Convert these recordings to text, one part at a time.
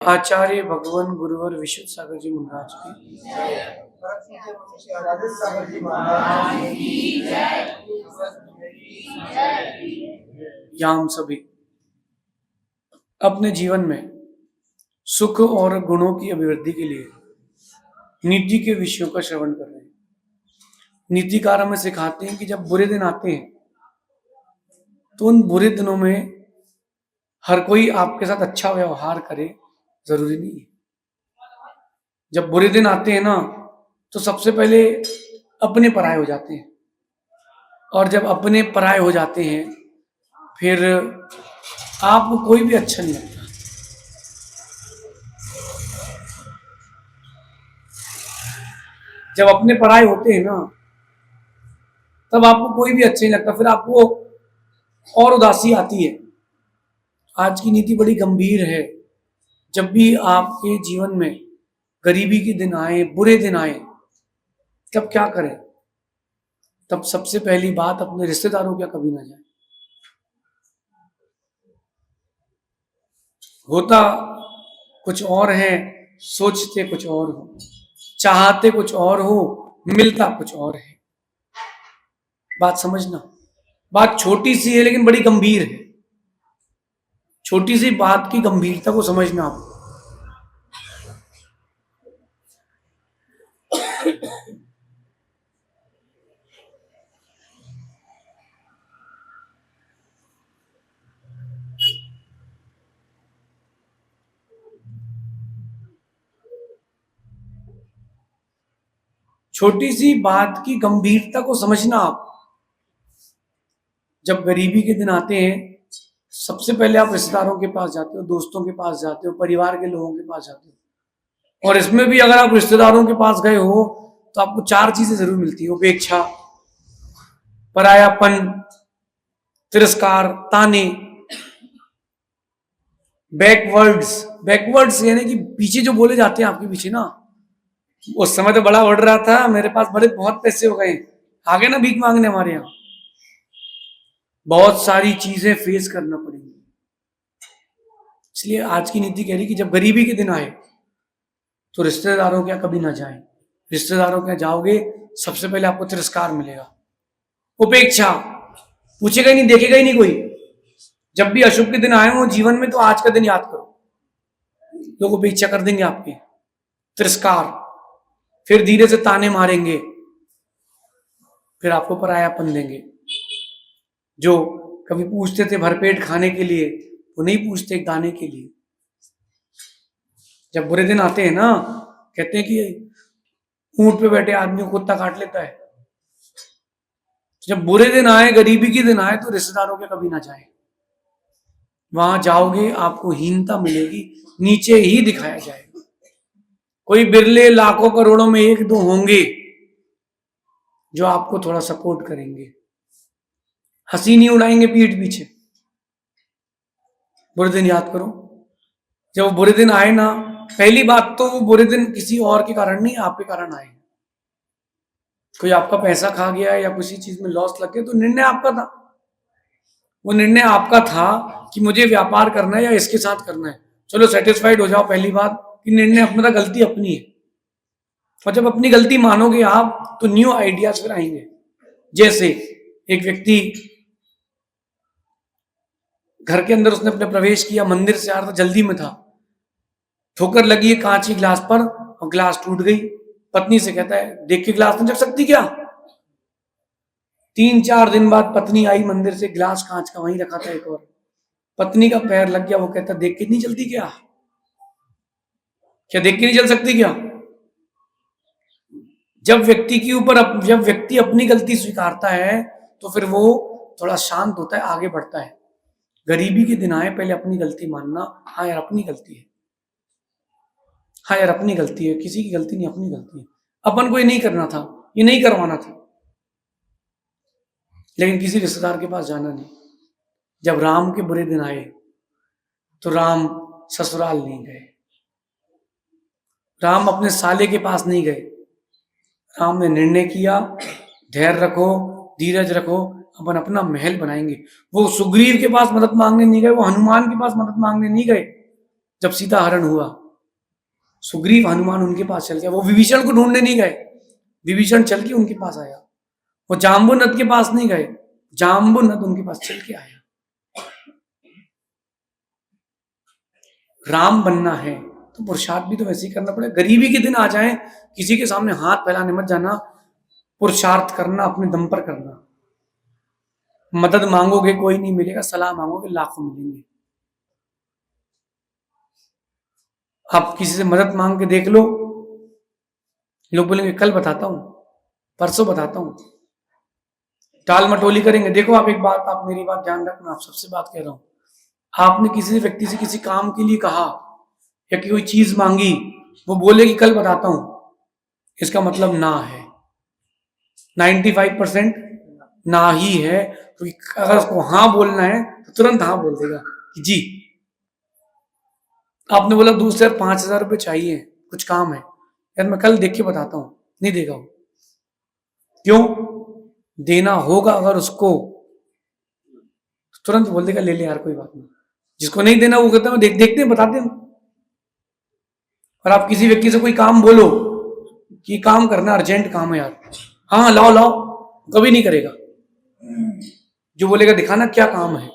आचार्य भगवान गुरुवर विशुद्ध सागर जी महाराज की। हम सभी अपने जीवन में सुख और गुणों की अभिवृद्धि के लिए नीति के विषयों का श्रवण कर रहे हैं। नीतिकार हमें सिखाते हैं कि जब बुरे दिन आते हैं तो उन बुरे दिनों में हर कोई आपके साथ अच्छा व्यवहार करे, जरूरी नहीं है। जब बुरे दिन आते हैं ना तो सबसे पहले अपने पराये हो जाते हैं, और जब अपने पराये हो जाते हैं फिर आपको कोई भी अच्छा नहीं लगता। जब अपने पराये होते हैं ना तब आपको कोई भी अच्छा नहीं लगता, फिर आपको और उदासी आती है। आज की नीति बड़ी गंभीर है। जब भी आपके जीवन में गरीबी के दिन आए, बुरे दिन आए, तब क्या करें? तब सबसे पहली बात, अपने रिश्तेदारों के कभी ना जाए। होता कुछ और है, सोचते कुछ और हो, चाहते कुछ और हो, मिलता कुछ और है। बात समझना। बात छोटी सी है लेकिन बड़ी गंभीर है। छोटी सी बात की गंभीरता को समझना आप। छोटी सी बात की गंभीरता को समझना आप। जब गरीबी के दिन आते हैं सबसे पहले आप रिश्तेदारों के पास जाते हो, दोस्तों के पास जाते हो, परिवार के लोगों के पास जाते हो। और इसमें भी अगर आप रिश्तेदारों के पास गए हो तो आपको 4 चीजें जरूर मिलती है: उपेक्षा, परायापन, तिरस्कार, ताने। बैकवर्ड्स यानी कि पीछे जो बोले जाते हैं आपके पीछे ना, उस समय तो बड़ा बढ़ रहा था, मेरे पास बहुत पैसे हो गए, आगे ना भीख मांगने हमारे यहाँ। बहुत सारी चीजें फेस करना पड़ेगी। इसलिए आज की नीति कह रही कि जब गरीबी के दिन आए तो रिश्तेदारों के यहाँ कभी ना जाए। रिश्तेदारों के यहाँ जाओगे सबसे पहले आपको तिरस्कार मिलेगा। उपेक्षा, पूछेगा ही नहीं, देखेगा ही नहीं कोई। जब भी अशुभ के दिन आए हो जीवन में तो आज का दिन याद करो, लोग उपेक्षा कर देंगे आपकी। तिरस्कार, फिर धीरे से ताने मारेंगे, फिर आपको परायापन देंगे। जो कभी पूछते थे भरपेट खाने के लिए, वो नहीं पूछते एक दाने के लिए। जब बुरे दिन आते हैं ना, कहते हैं कि ऊंट पे बैठे आदमी को कुत्ता काट लेता है। जब बुरे दिन आए, गरीबी के दिन आए, तो रिश्तेदारों के कभी ना जाए। वहां जाओगे आपको हीनता मिलेगी, नीचे ही दिखाया जाएगा। कोई बिरले लाखों करोड़ों में 1-2 होंगे जो आपको थोड़ा सपोर्ट करेंगे, हंसी नहीं उड़ाएंगे पीठ पीछे। बुरे दिन याद करो। जब बुरे दिन आए ना, पहली बात तो वो बुरे दिन किसी और के कारण नहीं, आपके कारण आए। कोई आपका पैसा खा गया या किसी चीज में लॉस लग गया तो निर्णय आपका था। वो निर्णय आपका था कि मुझे व्यापार करना है या इसके साथ करना है। चलो सेटिस्फाइड हो जाओ। पहली बात कि निर्णय अपना था, गलती अपनी है। और जब अपनी गलती मानोगे आप तो न्यू आइडियाज फिर आएंगे। जैसे एक व्यक्ति घर के अंदर उसने अपने प्रवेश किया, मंदिर से आ रहा था, जल्दी में था, ठोकर लगी है कांच की गिलास पर और गिलास टूट गई। पत्नी से कहता है, देख के गिलास नहीं जग सकती क्या? 3-4 दिन बाद पत्नी आई मंदिर से, गिलास कांच का वहीं रखा था एक और। पत्नी का पैर लग गया। वो कहता, देख के नहीं चलती क्या? क्या देख के नहीं चल सकती क्या? जब व्यक्ति अपनी गलती स्वीकारता है तो फिर वो थोड़ा शांत होता है, आगे बढ़ता है। गरीबी के दिन आए, पहले अपनी गलती मानना। हाँ यार अपनी गलती है, हाँ यार अपनी गलती है, किसी की गलती नहीं, अपनी गलती है। अपन को ये नहीं करना था, ये नहीं करवाना था। लेकिन किसी रिश्तेदार के पास जाना नहीं। जब राम के बुरे दिन आए तो राम ससुराल नहीं गए, राम अपने साले के पास नहीं गए। राम ने निर्णय किया, धैर्य रखो, धीरज रखो, अपन अपना महल बनाएंगे। वो सुग्रीव के पास मदद मांगने नहीं गए, वो हनुमान के पास मदद मांगने नहीं गए। जब सीता हरण हुआ, सुग्रीव हनुमान उनके पास चल गया। वो विभीषण को ढूंढने नहीं गए, विभीषण चल के उनके पास आया। वो जाम्बुनद के पास नहीं गए, जाम्बुनद उनके पास चल के आया। राम बनना है तो पुरुषार्थ भी तो वैसे ही करना पड़ेगा। गरीबी के दिन आ जाए, किसी के सामने हाथ फैलाने मत जाना, पुरुषार्थ करना, अपने दम पर करना। मदद मांगोगे कोई नहीं मिलेगा, सलाह मांगोगे लाखों मिलेंगे। आप किसी से मदद मांग के देख लो, लोग बोलेंगे कल बताता हूं, परसों बताता हूं, टाल मटोली करेंगे। देखो आप एक बात, आप मेरी बात ध्यान रखना, आप सबसे बात कह रहा हूं। आपने किसी व्यक्ति से किसी काम के लिए कहा या कोई चीज मांगी, वो बोले कि कल बताता हूं, इसका मतलब ना है। 95% ना ही है। तो अगर उसको हाँ बोलना है तो तुरंत हाँ बोल देगा कि जी। आपने बोला दूसरे 5,000 रुपये चाहिए, कुछ काम है, यार मैं कल देख के बताता हूं, नहीं देगा वो। क्यों? देना होगा अगर उसको, तुरंत बोल देगा ले ले यार कोई बात नहीं। जिसको नहीं देना वो कहता है देखते हैं बताते हैं। और आप किसी व्यक्ति से कोई काम बोलो कि काम करना, अर्जेंट काम है यार, हाँ लाओ लाओ, कभी नहीं करेगा। जो बोलेगा दिखाना क्या काम है,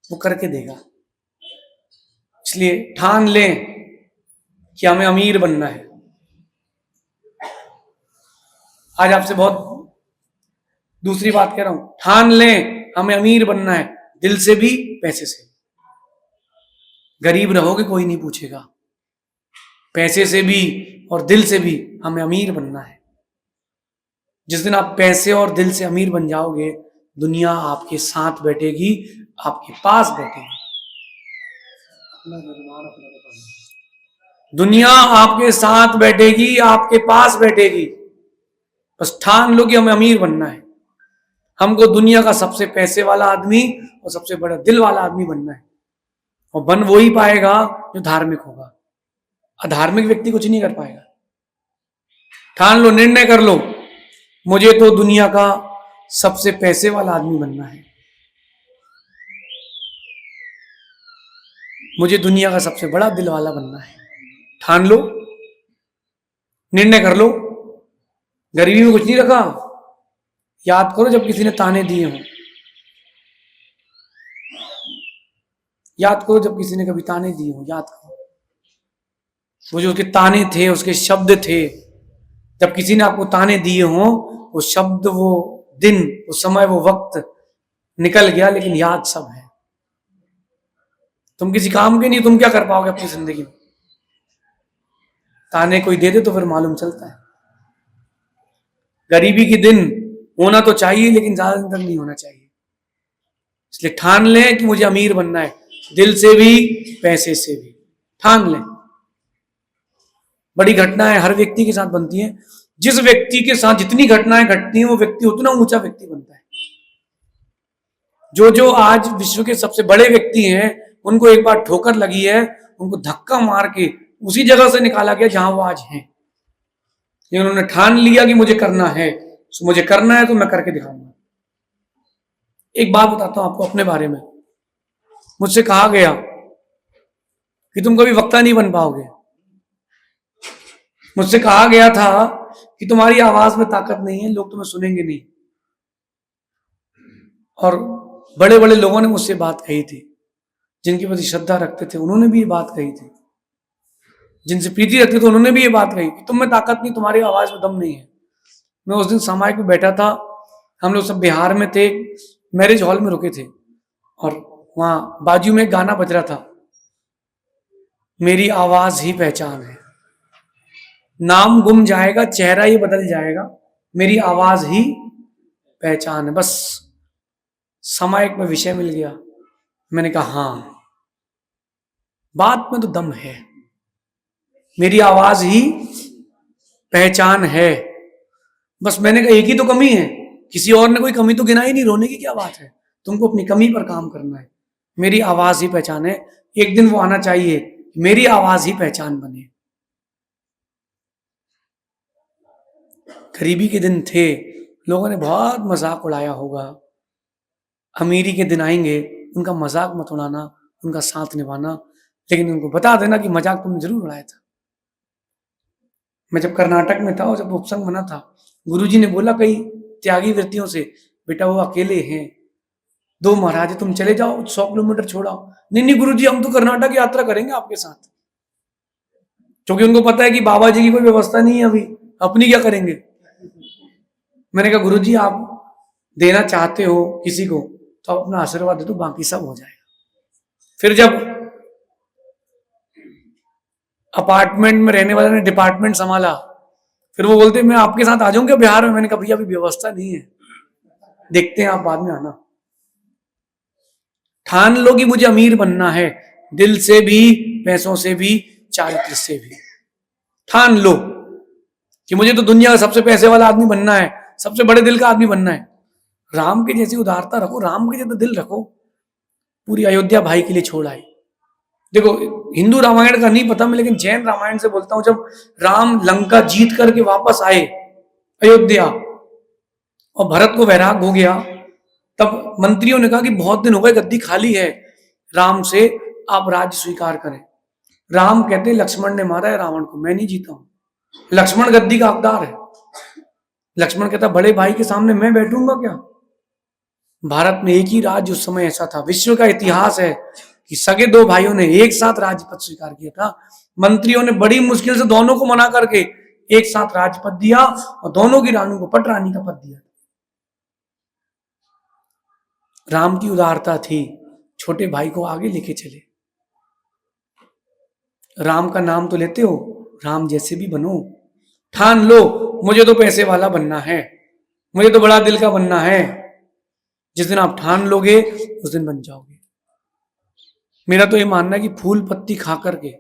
वो करके देगा। इसलिए ठान लें कि हमें अमीर बनना है। आज आपसे बहुत दूसरी बात कह रहा हूं, ठान लें हमें अमीर बनना है, दिल से भी पैसे से। गरीब रहोगे कोई नहीं पूछेगा, पैसे से भी और दिल से भी हमें अमीर बनना है। जिस दिन आप पैसे और दिल से अमीर बन जाओगे, दुनिया आपके साथ बैठेगी, आपके पास बैठेगी। दुनिया आपके साथ बैठेगी, आपके पास बैठेगी। बस ठान लो कि हमें अमीर बनना है। हमको दुनिया का सबसे पैसे वाला आदमी और सबसे बड़ा दिल वाला आदमी बनना है। और बन वो ही पाएगा जो धार्मिक होगा। अधार्मिक व्यक्ति कुछ नहीं कर पाएगा। ठान लो, निर्णय कर लो, मुझे तो दुनिया का सबसे पैसे वाला आदमी बनना है, मुझे दुनिया का सबसे बड़ा दिल वाला बनना है। ठान लो, निर्णय कर लो। गरीबी में कुछ नहीं रखा। याद करो जब किसी ने ताने दिए हों, याद करो जब किसी ने कभी ताने दिए हों, याद करो वो जो उसके ताने थे, उसके शब्द थे। जब किसी ने आपको ताने दिए हों, वो शब्द, वो दिन, वो समय, वो वक्त निकल गया, लेकिन याद सब है। तुम किसी काम के नहीं, तुम क्या कर पाओगे अपनी जिंदगी में? ताने कोई दे दे तो फिर मालूम चलता है। गरीबी के दिन होना तो चाहिए, लेकिन ज्यादा दिन तक नहीं होना चाहिए। इसलिए ठान लें कि मुझे अमीर बनना है, दिल से भी पैसे से भी। ठान लें। बड़ी घटनाएं हर व्यक्ति के साथ बनती हैं। जिस व्यक्ति के साथ जितनी घटनाएं घटती हैं, वो व्यक्ति उतना ऊंचा व्यक्ति बनता है। जो जो आज विश्व के सबसे बड़े व्यक्ति हैं, उनको एक बार ठोकर लगी है, उनको धक्का मार के उसी जगह से निकाला गया जहां वो आज हैं। उन्होंने ठान लिया कि मुझे करना है, तो मुझे करना है तो मैं करके दिखाऊंगा। एक बात बताता हूं आपको अपने बारे में। मुझसे कहा गया कि तुम कभी वक्ता नहीं बन पाओगे। मुझसे कहा गया था कि तुम्हारी आवाज में ताकत नहीं है, लोग तुम्हें सुनेंगे नहीं। और बड़े बड़े लोगों ने मुझसे बात कही थी, जिनके प्रति श्रद्धा रखते थे, उन्होंने भी ये बात कही थी। जिनसे प्रीति रखते थे, उन्होंने भी ये बात कही कि तुम में ताकत नहीं, तुम्हारी आवाज में दम नहीं है। मैं उस दिन सामायिक में बैठा था, हम लोग सब बिहार में थे, मैरिज हॉल में रुके थे, और वहां बाजू में गाना बज रहा था, मेरी आवाज ही पहचान है। नाम गुम जाएगा, चेहरा ही बदल जाएगा, मेरी आवाज ही पहचान है। बस सामायिक में विषय मिल गया। मैंने कहा हाँ, बात में तो दम है, मेरी आवाज ही पहचान है। बस मैंने कहा एक ही तो कमी है, किसी और ने कोई कमी तो गिनाई नहीं, रोने की क्या बात है, तुमको अपनी कमी पर काम करना है। मेरी आवाज ही पहचान है। एक दिन वो आना चाहिए, मेरी आवाज ही पहचान बने। गरीबी के दिन थे, लोगों ने बहुत मजाक उड़ाया होगा। अमीरी के दिन आएंगे, उनका मजाक मत उड़ाना, उनका साथ निभाना। लेकिन उनको बता देना कि मजाक तुमने जरूर उड़ाया था। मैं जब कर्नाटक में था और जब उपसंग बना था, गुरुजी ने बोला कई त्यागी वृत्तियों से, बेटा वो अकेले हैं, 2 महाराज है, तुम चले जाओ 100 किलोमीटर छोड़ाओ। नहीं नहीं गुरुजी, हम तो कर्नाटक यात्रा करेंगे आपके साथ, क्योंकि उनको पता है कि बाबा जी की कोई व्यवस्था नहीं है अभी, अपनी क्या करेंगे। मैंने कहा गुरुजी आप देना चाहते हो किसी को तो अपना आशीर्वाद दे दो, बाकी सब हो जाएगा। फिर जब अपार्टमेंट में रहने वाले ने डिपार्टमेंट संभाला, फिर वो बोलते मैं आपके साथ आ जाऊंगा बिहार में। मैंने कहा भैया अभी व्यवस्था नहीं है, देखते हैं, आप बाद में आना। ठान लो कि मुझे अमीर बनना है, दिल से भी, पैसों से भी, चारित्र से भी। ठान लो कि मुझे तो दुनिया का सबसे पैसे वाला आदमी बनना है, सबसे बड़े दिल का आदमी बनना है। राम के जैसी उदारता रखो, राम के जैसा दिल रखो। पूरी अयोध्या भाई के लिए छोड़ आए। देखो हिंदू रामायण का नहीं पता मैं, लेकिन जैन रामायण से बोलता हूं, जब राम लंका जीत करके वापस आए अयोध्या और भरत को वैराग हो गया, तब मंत्रियों ने कहा कि बहुत दिन हो गए, गद्दी खाली है, राम से आप राज्य स्वीकार करें। राम कहते लक्ष्मण ने मारा है रावण को, मैं नहीं जीता हूं। लक्ष्मण गद्दी का हकदार है। लक्ष्मण कहता बड़े भाई के सामने मैं बैठूंगा क्या। भारत में एक ही राज्य उस समय ऐसा था, विश्व का इतिहास है कि सगे 2 भाइयों ने एक साथ राजपद स्वीकार किया था। मंत्रियों ने बड़ी मुश्किल से दोनों को मना करके एक साथ राजपद दिया और दोनों की रानी को पट रानी का पद दिया। राम की उदारता थी, छोटे भाई को आगे लेके चले। राम का नाम तो लेते हो, राम जैसे भी बनो। ठान लो मुझे तो पैसे वाला बनना है, मुझे तो बड़ा दिल का बनना है। जिस दिन आप ठान लोगे उस दिन बन जाओगे। मेरा तो ये मानना है कि फूल पत्ती खा करके,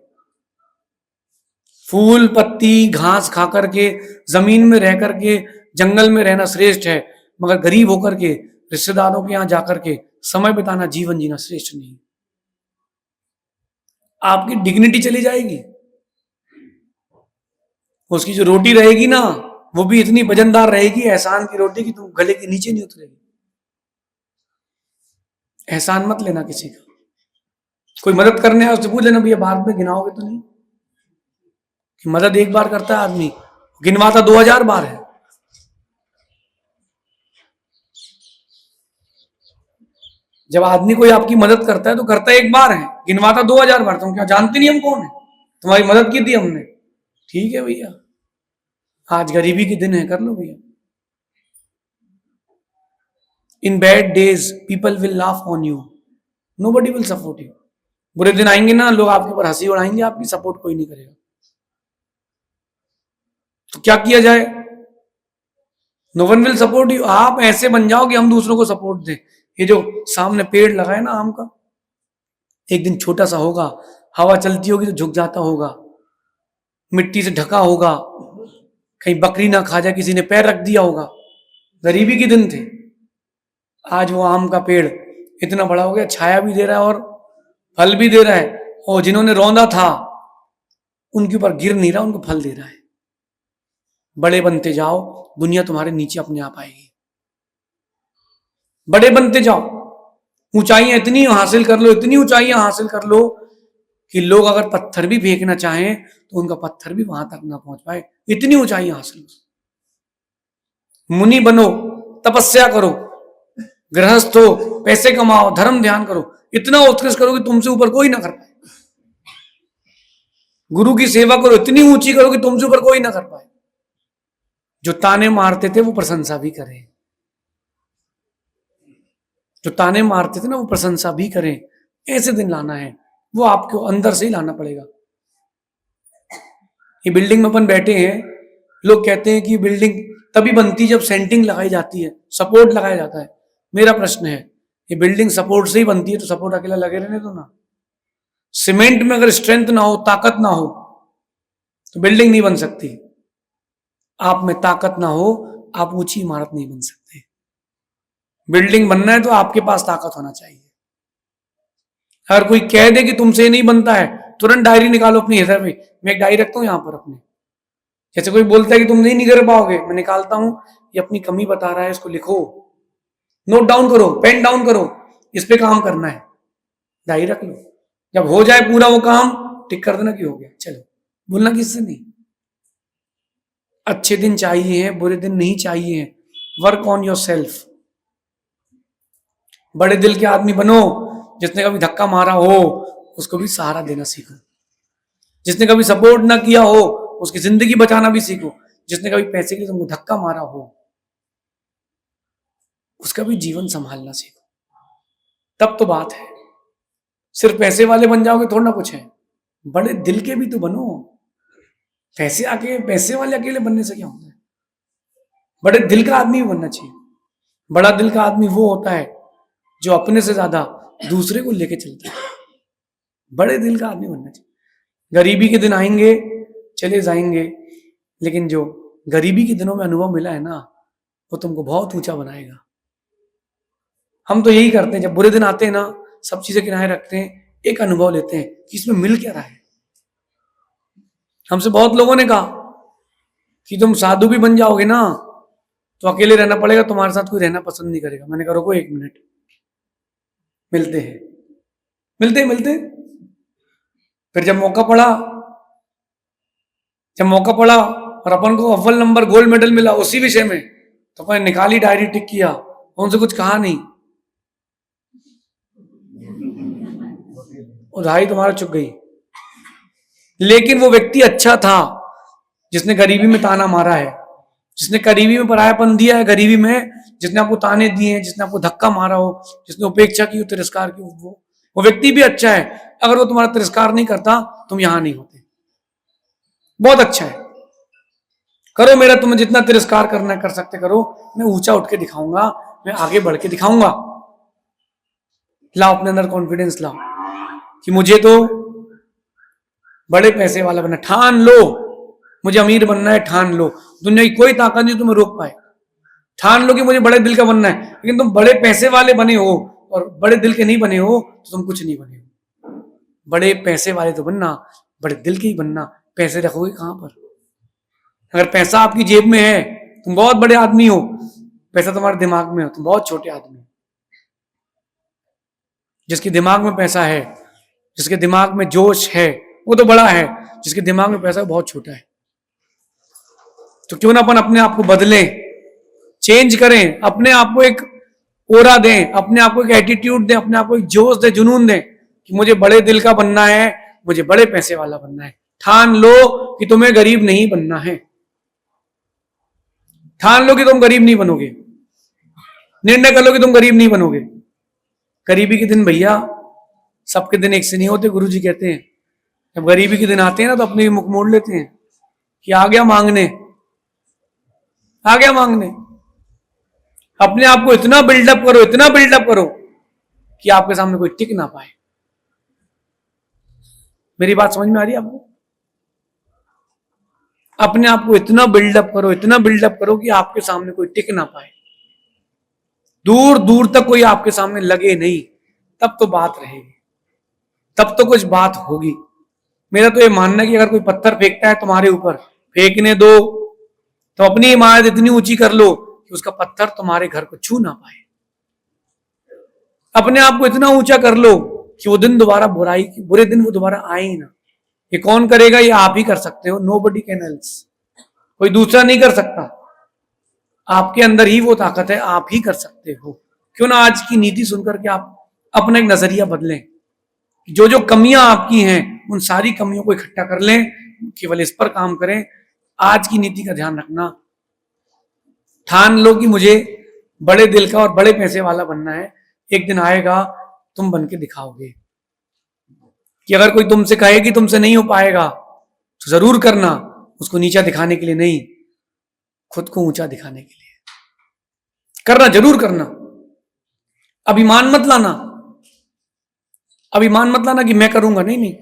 फूल पत्ती घास खा करके, जमीन में रह करके, जंगल में रहना श्रेष्ठ है, मगर गरीब होकर के रिश्तेदारों के यहां जाकर के समय बिताना, जीवन जीना श्रेष्ठ नहीं। आपकी डिग्निटी चली जाएगी। उसकी जो रोटी रहेगी ना, वो भी इतनी वजनदार रहेगी एहसान की रोटी की, तुम गले के नीचे नहीं उतरेगी। एहसान मत लेना किसी का। कोई मदद करने आए उससे पूछ लेना भैया बाद में गिनाओगे तो नहीं, कि मदद एक बार करता है आदमी, गिनवाता 2000 बार है। जब आदमी कोई आपकी मदद करता है तो करता एक बार है, गिनवाता 2000 बार। तुम क्या जानते नहीं हम कौन है, तुम्हारी मदद की थी हमने, ठीक है भैया, आज गरीबी के दिन है, कर लो भैया। In bad days people will laugh on you, nobody will support you. बुरे दिन आएंगे ना, लोग आपके ऊपर हंसी उड़ाएंगे, आपकी सपोर्ट कोई नहीं करेगा। तो क्या किया जाए, no one will support you. आप ऐसे बन जाओ कि हम दूसरों को सपोर्ट दें। ये जो सामने पेड़ लगा है ना आम का, एक दिन छोटा सा होगा, हवा चलती होगी तो झुक जाता होगा, मिट्टी से ढका होगा, कहीं बकरी ना खा जाए, किसी ने पैर रख दिया होगा। गरीबी के दिन थे। आज वो आम का पेड़ इतना बड़ा हो गया, छाया भी दे रहा है और फल भी दे रहा है, और जिन्होंने रौंदा था उनके ऊपर गिर नहीं रहा, उनको फल दे रहा है। बड़े बनते जाओ, दुनिया तुम्हारे नीचे अपने आप आएगी। बड़े बनते जाओ, ऊंचाइयां इतनी हासिल कर लो, इतनी ऊंचाइयां हासिल कर लो कि लोग अगर पत्थर भी फेंकना चाहें तो उनका पत्थर भी वहां तक ना पहुंच पाए, इतनी ऊंचाइयां हासिल करो। मुनि बनो, तपस्या करो, गृहस्थ हो, पैसे कमाओ, धर्म ध्यान करो, इतना उत्कृष्ट करो कि तुमसे ऊपर कोई ना कर पाए। गुरु की सेवा करो, इतनी ऊंची करो कि तुमसे ऊपर कोई ना कर पाए। जो ताने मारते थे वो प्रशंसा भी करें, जो ताने मारते थे ना वो प्रशंसा भी करें। ऐसे दिन लाना है, वो आपको अंदर से ही लाना पड़ेगा। ये बिल्डिंग में अपन बैठे हैं, लोग कहते हैं कि बिल्डिंग तभी बनती जब सेंटिंग लगाई जाती है, सपोर्ट लगाया जाता है। मेरा प्रश्न है, ये बिल्डिंग सपोर्ट से ही बनती है तो सपोर्ट अकेला लगे रहने दो ना। सीमेंट में अगर स्ट्रेंथ ना हो, ताकत ना हो, तो बिल्डिंग नहीं बन सकती। आप में ताकत ना हो, आप ऊंची इमारत नहीं बन सकते। बिल्डिंग बनना है तो आपके पास ताकत होना चाहिए। अगर कोई कह दे कि तुमसे नहीं बनता है, तुरंत डायरी निकालो अपनी हृदय में। मैं एक डायरी रखता हूं यहां पर अपने, जैसे कोई बोलता है कि तुम नहीं कर पाओगे, मैं निकालता हूं, ये अपनी कमी बता रहा है, इसको लिखो, नोट डाउन करो, पेन डाउन करो, इस पे काम करना है, डायरी रख लो। जब हो जाए पूरा वो काम, टिक कर देना कि हो गया, चलो, बोलना किससे नहीं। अच्छे दिन चाहिए हैं, बुरे दिन नहीं चाहिए हैं। Work on your self. बड़े दिल के आदमी बनो। जिसने कभी धक्का मारा हो उसको भी सहारा देना सीखो। जिसने कभी सपोर्ट ना किया हो उसकी जिंदगी बचाना भी सीखो। जिसने कभी पैसे के लिए तुमको धक्का मारा हो उसका भी जीवन संभालना सीखो। तब तो बात है। सिर्फ पैसे वाले बन जाओगे थोड़ा ना कुछ है, बड़े दिल के भी तो बनो। पैसे वाले अकेले बनने से क्या होता है? बड़े दिल का आदमी भी बनना चाहिए। बड़ा दिल का आदमी वो होता है जो अपने से ज्यादा दूसरे को लेके चलता है। बड़े दिल का आदमी बनना चाहिए। गरीबी के दिन आएंगे, चले जाएंगे, लेकिन जो गरीबी के दिनों में अनुभव मिला है ना, वो तुमको बहुत ऊंचा बनाएगा। हम तो यही करते हैं, जब बुरे दिन आते हैं ना, सब चीजें किनारे रखते हैं, एक अनुभव लेते हैं कि इसमें मिल क्या रहा है। हमसे बहुत लोगों ने कहा कि तुम साधु भी बन जाओगे ना तो अकेले रहना पड़ेगा, तुम्हारे साथ कोई रहना पसंद नहीं करेगा। मैंने कहा रुको 1 मिनट, मिलते हैं, मिलते। फिर जब मौका पड़ा और अपन को अव्वल नंबर गोल्ड मेडल मिला उसी विषय में, तो अपन निकाली डायरी, टिक किया, उनसे कुछ कहा नहीं, उधारी तुम्हारा चुक गई। लेकिन वो व्यक्ति अच्छा था जिसने गरीबी में ताना मारा है, जिसने गरीबी में परायापन दिया है, गरीबी में जिसने आपको ताने दिए हैं, जिसने आपको धक्का मारा हो, जिसने उपेक्षा की, तिरस्कार की, वो व्यक्ति भी अच्छा है। अगर वो तुम्हारा तिरस्कार नहीं करता तुम यहां नहीं होते। बहुत अच्छा है, करो मेरा, तुम्हें जितना तिरस्कार करना है कर सकते करो, मैं ऊंचा उठ के दिखाऊंगा, मैं आगे बढ़ के दिखाऊंगा। लाओ अपने अंदर कॉन्फिडेंस लाओ कि मुझे तो बड़े पैसे वाला बनना, ठान लो मुझे अमीर बनना है, ठान लो। दुनिया की कोई ताकत नहीं तुम्हें रोक पाए। ठान लो कि मुझे बड़े दिल का बनना है। लेकिन तुम बड़े पैसे वाले बने हो और बड़े दिल के नहीं बने हो तो तुम कुछ नहीं बने हो। बड़े पैसे वाले तो बनना, बड़े दिल के ही बनना। पैसे रखोगे कहां पर? अगर पैसा आपकी जेब में है तुम बहुत बड़े आदमी हो, पैसा तुम्हारे दिमाग में हो तुम बहुत छोटे आदमी हो। जिसके दिमाग में पैसा है, जिसके दिमाग में जोश है, वो तो बड़ा है। जिसके दिमाग में पैसा है बहुत छोटा है। तो क्यों ना अपन अपने आप को बदलें, चेंज करें, अपने आप को एक ओरा दें, अपने आप को एक एटीट्यूड दें, अपने आप को एक जोश दें, जुनून दें कि मुझे बड़े दिल का बनना है, मुझे बड़े पैसे वाला बनना है। ठान लो कि तुम्हें गरीब नहीं बनना है। ठान लो कि तुम गरीब नहीं बनोगे। निर्णय कर लो कि तुम गरीब नहीं बनोगे। गरीबी के दिन भैया सबके दिन एक से नहीं होते। गुरुजी कहते हैं जब गरीबी के दिन आते हैं ना तो अपने भी मुख मोड़ लेते हैं कि आ गया मांगने, आ गया मांगने। अपने आप को इतना बिल्डअप करो, इतना बिल्डअप करो कि आपके सामने कोई टिक ना पाए। मेरी बात समझ में आ रही है आपको? अपने आप को इतना बिल्डअप करो, इतना बिल्डअप करो कि आपके सामने कोई टिक ना पाए, दूर दूर तक कोई आपके सामने लगे नहीं। तब तो बात रहेगी, तब तो कुछ बात होगी। मेरा तो ये मानना है कि अगर कोई पत्थर फेंकता है तुम्हारे ऊपर, फेंकने दो, तो अपनी इमारत इतनी ऊंची कर लो कि उसका पत्थर तुम्हारे घर को छू ना पाए। अपने आप को इतना ऊंचा कर लो कि वो दिन दोबारा बुरे दिन वो दोबारा आए ही ना। ये कौन करेगा? ये आप ही कर सकते हो। नोबडी कैन एल्स, कोई दूसरा नहीं कर सकता। आपके अंदर ही वो ताकत है, आप ही कर सकते हो। क्यों ना आज की नीति सुनकर के आप अपना एक नजरिया बदलें। जो जो कमियां आपकी हैं उन सारी कमियों को इकट्ठा कर लें, केवल इस पर काम करें। आज की नीति का ध्यान रखना, ठान लो कि मुझे बड़े दिल का और बड़े पैसे वाला बनना है। एक दिन आएगा तुम बन के दिखाओगे। कि अगर कोई तुमसे कहे कि तुमसे नहीं हो पाएगा तो जरूर करना, उसको नीचा दिखाने के लिए नहीं, खुद को ऊंचा दिखाने के लिए करना, जरूर करना। अभिमान मत लाना, अभिमान मत लाना कि मैं करूंगा, नहीं नहीं,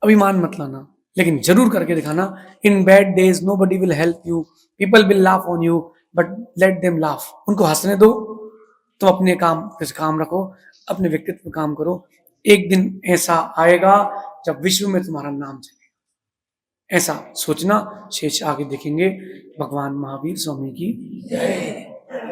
अभिमान मत लाना, लेकिन जरूर करके दिखाना। In bad days nobody will help you, people will laugh on you, but let them laugh. उनको हंसने दो, तुम अपने काम रखो, अपने व्यक्तित्व पे काम करो। एक दिन ऐसा आएगा जब विश्व में तुम्हारा नाम चलेगा। ऐसा सोचना। शेष आगे देखेंगे। भगवान महावीर स्वामी की जय।